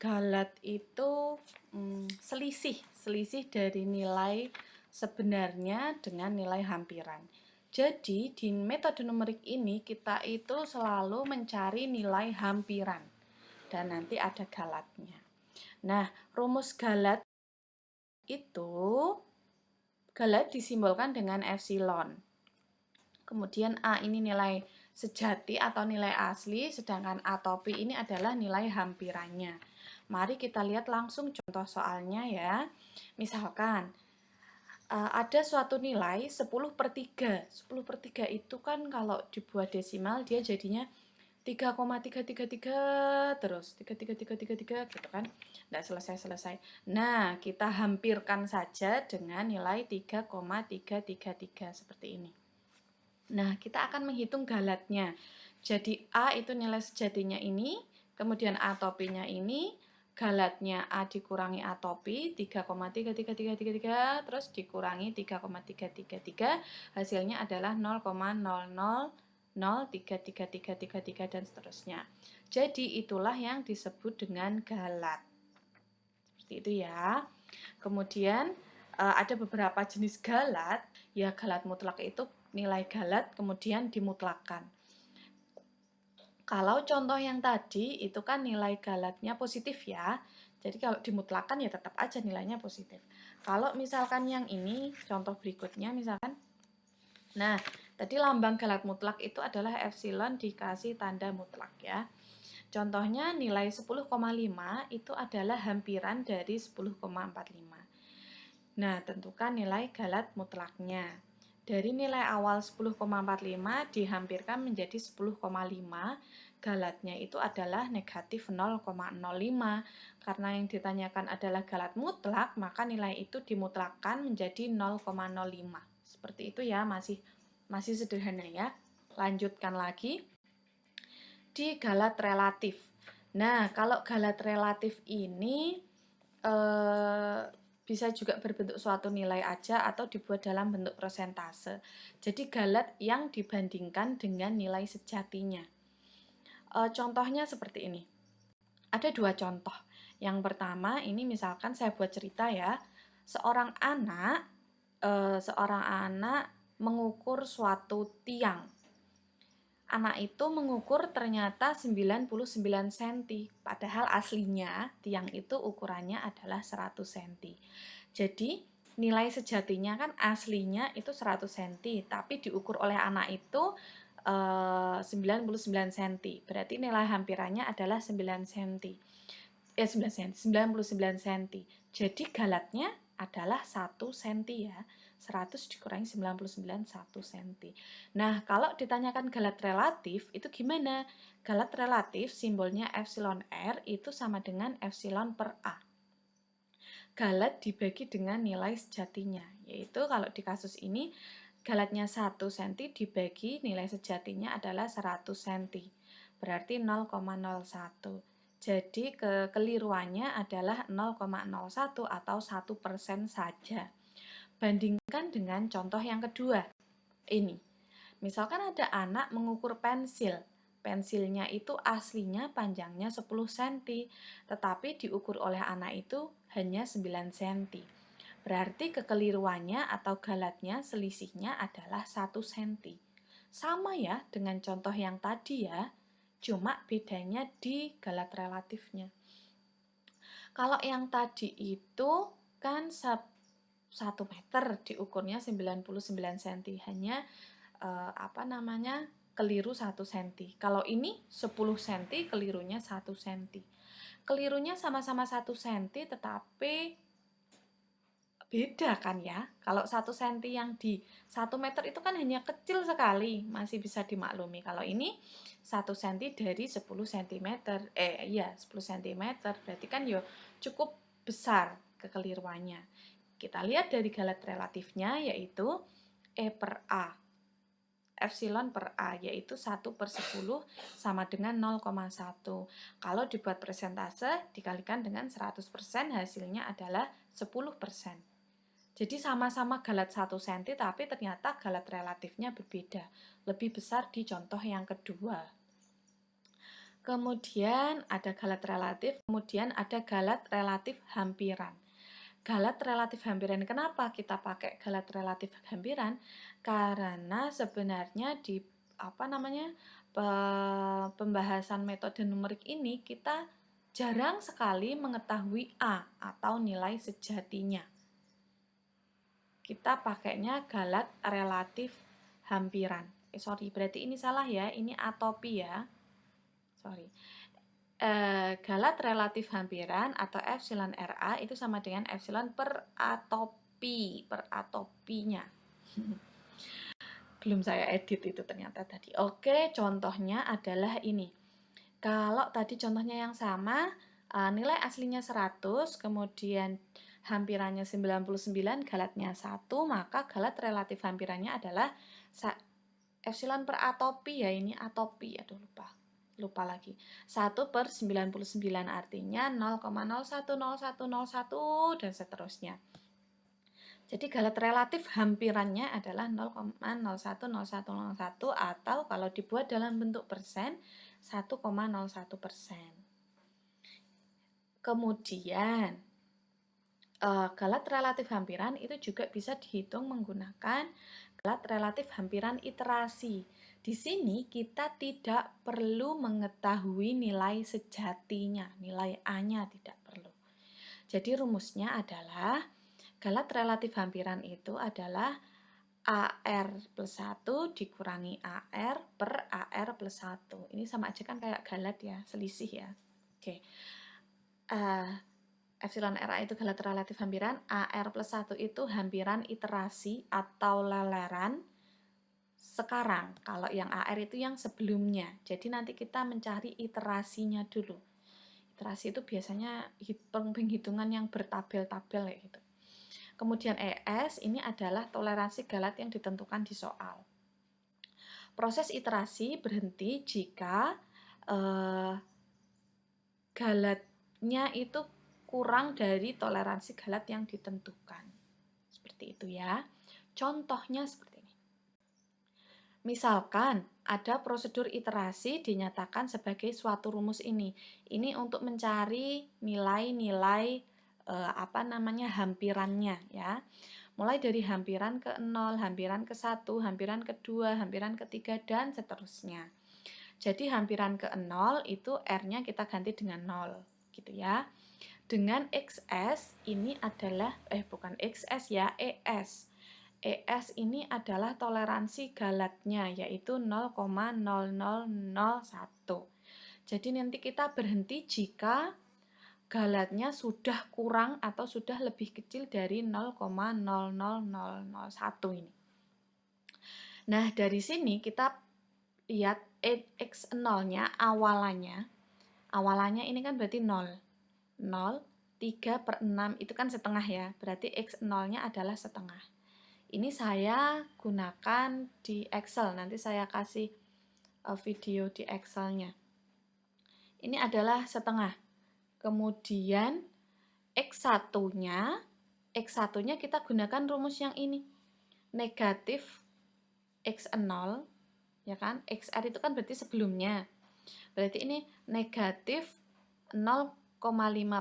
galat itu selisih dari nilai sebenarnya dengan nilai hampiran. Jadi di metode numerik ini kita itu selalu mencari nilai hampiran dan nanti ada galatnya. Nah, rumus galat itu disimbolkan dengan epsilon. Kemudian A ini nilai sejati atau nilai asli, sedangkan A topi ini adalah nilai hampirannya. Mari kita lihat langsung contoh soalnya ya. Misalkan ada suatu nilai 10/3. 10/3 itu kan kalau dibuat desimal dia jadinya 3,333 terus 33333 gitu kan. Nggak selesai-selesai. Nah, kita hampirkan saja dengan nilai 3,333 seperti ini. Nah, kita akan menghitung galatnya. Jadi A itu nilai sejatinya ini, kemudian A topinya ini, galatnya A dikurangi A topi 3,33333 terus dikurangi 3,3333, hasilnya adalah 0,00033333 dan seterusnya. Jadi itulah yang disebut dengan galat. Seperti itu ya. Kemudian ada beberapa jenis galat. Ya, galat mutlak itu nilai galat kemudian dimutlakkan. Kalau contoh yang tadi itu kan nilai galatnya positif ya. Jadi kalau dimutlakkan ya tetap aja nilainya positif. Kalau misalkan yang ini, contoh berikutnya misalkan. Nah, tadi lambang galat mutlak itu adalah epsilon dikasih tanda mutlak ya. Contohnya nilai 10,5 itu adalah hampiran dari 10,45. Nah, tentukan nilai galat mutlaknya. Dari nilai awal 10,45 dihampirkan menjadi 10,5, galatnya itu adalah negatif 0,05. Karena yang ditanyakan adalah galat mutlak, maka nilai itu dimutlakkan menjadi 0,05. Seperti itu ya, masih sederhana ya. Lanjutkan lagi di galat relatif. Nah, kalau galat relatif ini bisa juga berbentuk suatu nilai aja atau dibuat dalam bentuk persentase. Jadi galat yang dibandingkan dengan nilai sejatinya. Contohnya seperti ini. Ada dua contoh. Yang pertama ini misalkan saya buat cerita ya. Seorang anak mengukur suatu tiang. Anak itu mengukur ternyata 99 cm, padahal aslinya tiang itu ukurannya adalah 100 cm. Jadi nilai sejatinya kan aslinya itu 100 cm, tapi diukur oleh anak itu 99 cm. Berarti nilai hampirannya adalah 9 cm. 99 cm. Jadi galatnya adalah 1 cm ya. 100 dikurangi 99, 1 cm. Nah, kalau ditanyakan galat relatif, itu gimana? Galat relatif simbolnya epsilon R itu sama dengan epsilon per A. Galat dibagi dengan nilai sejatinya, yaitu kalau di kasus ini, galatnya 1 cm dibagi nilai sejatinya adalah 100 cm. Berarti 0,01. Jadi kekeliruannya adalah 0,01 atau 1% saja. Bandingkan dengan contoh yang kedua. Ini, misalkan ada anak mengukur pensil. Pensilnya itu aslinya panjangnya 10 cm, tetapi diukur oleh anak itu hanya 9 cm. Berarti kekeliruannya atau galatnya selisihnya adalah 1 cm. Sama ya dengan contoh yang tadi ya, cuma bedanya di galat relatifnya. Kalau yang tadi itu kan 1 meter diukurnya 99 cm, hanya keliru 1 cm. Kalau ini 10 cm kelirunya 1 cm. Kelirunya sama-sama 1 cm tetapi beda kan ya. Kalau 1 cm yang di 1 meter itu kan hanya kecil sekali, masih bisa dimaklumi. Kalau ini 1 cm dari 10 cm. 10 cm berarti kan ya cukup besar kekeliruannya. Kita lihat dari galat relatifnya yaitu E per A. Epsilon per A yaitu 1/10 sama dengan 0,1. Kalau dibuat persentase dikalikan dengan 100% hasilnya adalah 10%. Jadi sama-sama galat 1 cm tapi ternyata galat relatifnya berbeda. Lebih besar di contoh yang kedua. Kemudian ada galat relatif, kemudian ada galat relatif hampiran. Galat relatif hampiran, kenapa kita pakai galat relatif hampiran? Karena sebenarnya di pembahasan metode numerik ini kita jarang sekali mengetahui A atau nilai sejatinya. Kita pakainya galat relatif hampiran. Berarti ini salah ya, ini atopi ya. Galat relatif hampiran atau epsilon RA itu sama dengan epsilon per atopinya. Belum saya edit itu ternyata tadi. Oke, contohnya adalah ini. Kalau tadi contohnya yang sama, nilai aslinya 100, kemudian hampirannya 99, galatnya 1, maka galat relatif hampirannya adalah epsilon per atopi ya, ini atopi, aduh lupa lagi. 1 per 99 artinya 0,010101 dan seterusnya. Jadi galat relatif hampirannya adalah 0,010101 atau kalau dibuat dalam bentuk persen 1,01%. Kemudian galat relatif hampiran itu juga bisa dihitung menggunakan galat relatif hampiran iterasi. Di sini kita tidak perlu mengetahui nilai sejatinya, nilai A-nya tidak perlu. Jadi rumusnya adalah galat relatif hampiran itu adalah AR plus 1 dikurangi AR per AR plus 1. Ini sama aja kan kayak galat ya, selisih ya. Oke. Epsilon RA itu galat relatif hampiran, AR plus 1 itu hampiran iterasi atau leleran sekarang. Kalau yang AR itu yang sebelumnya. Jadi nanti kita mencari iterasinya dulu. Iterasi itu biasanya penghitungan yang bertabel-tabel ya gitu. Kemudian ES ini adalah toleransi galat yang ditentukan di soal. Proses iterasi berhenti jika galatnya itu kurang dari toleransi galat yang ditentukan. Seperti itu ya. Contohnya seperti ini. Misalkan ada prosedur iterasi dinyatakan sebagai suatu rumus ini. Ini untuk mencari nilai-nilai hampirannya ya. Mulai dari hampiran ke 0, hampiran ke 1, hampiran ke 2, hampiran ke 3 dan seterusnya. Jadi hampiran ke 0 itu R-nya kita ganti dengan 0 gitu ya. Dengan XS ini adalah bukan XS ya, ES. ES ini adalah toleransi galatnya yaitu 0,0001. Jadi nanti kita berhenti jika galatnya sudah kurang atau sudah lebih kecil dari 0,00001 ini. Nah, dari sini kita lihat X0-nya awalannya ini kan berarti 0. 0, 3 per 6 itu kan setengah ya, berarti X0-nya adalah setengah. Ini saya gunakan di Excel, nanti saya kasih video di Excel-nya. Ini adalah setengah. Kemudian X1-nya kita gunakan rumus yang ini. Negatif X0, ya kan? XR itu kan berarti sebelumnya. Berarti ini negatif 0,5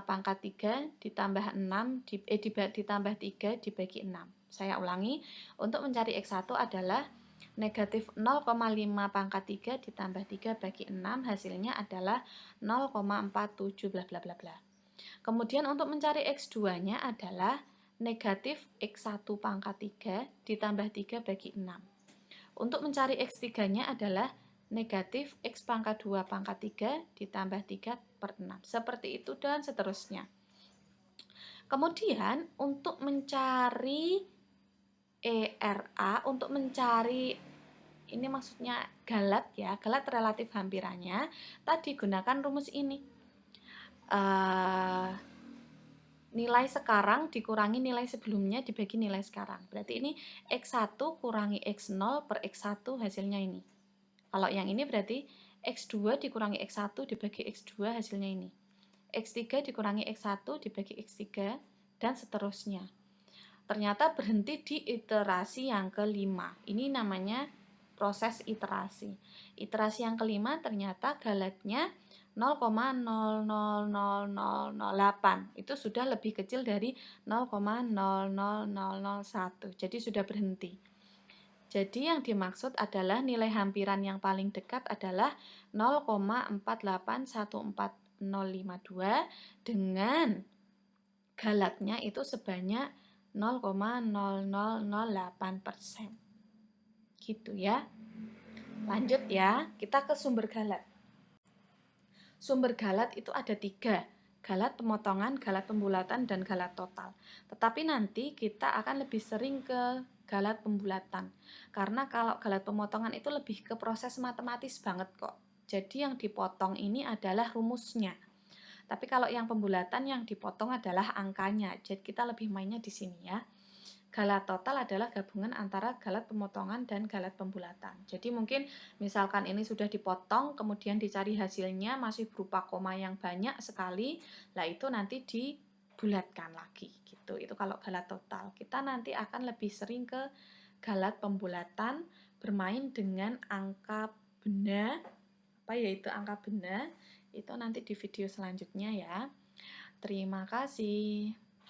pangkat 3 ditambah 6 ditambah 3 dibagi 6. Saya ulangi, untuk mencari X1 adalah negatif 0,5 pangkat 3 ditambah 3 bagi 6, hasilnya adalah 0,47 bla bla bla bla. Kemudian untuk mencari X2-nya adalah negatif X1 pangkat 3 ditambah 3 bagi 6. Untuk mencari X3-nya adalah negatif X pangkat 2 pangkat 3 ditambah 3 per 6. Seperti itu dan seterusnya. Kemudian untuk mencari ERA, untuk mencari ini maksudnya galat ya, galat relatif hampirannya, tadi gunakan rumus ini. Nilai sekarang dikurangi nilai sebelumnya dibagi nilai sekarang. Berarti ini X1 kurangi X0 per X1 hasilnya ini. Kalau yang ini berarti X2 dikurangi X1 dibagi X2 hasilnya ini. X3 dikurangi X1 dibagi X3 dan seterusnya. Ternyata berhenti di iterasi yang kelima. Ini namanya proses iterasi. Iterasi yang kelima ternyata galatnya 0,000008. Itu sudah lebih kecil dari 0,00001. Jadi sudah berhenti. Jadi yang dimaksud adalah nilai hampiran yang paling dekat adalah 0,481402 dengan galatnya itu sebanyak 0,0008%. Gitu ya. Lanjut ya, kita ke sumber galat. Sumber galat itu ada 3, galat pemotongan, galat pembulatan, dan galat total. Tetapi nanti kita akan lebih sering ke galat pembulatan. Karena kalau galat pemotongan itu lebih ke proses matematis banget kok. Jadi yang dipotong ini adalah rumusnya. Tapi kalau yang pembulatan yang dipotong adalah angkanya. Jadi kita lebih mainnya di sini ya. Galat total adalah gabungan antara galat pemotongan dan galat pembulatan. Jadi mungkin misalkan ini sudah dipotong, kemudian dicari hasilnya masih berupa koma yang banyak sekali, lah itu nanti dibulatkan lagi gitu. Itu kalau galat total. Kita nanti akan lebih sering ke galat pembulatan, bermain dengan angka benda, apa yaitu angka benda, itu nanti di video selanjutnya ya. Terima kasih.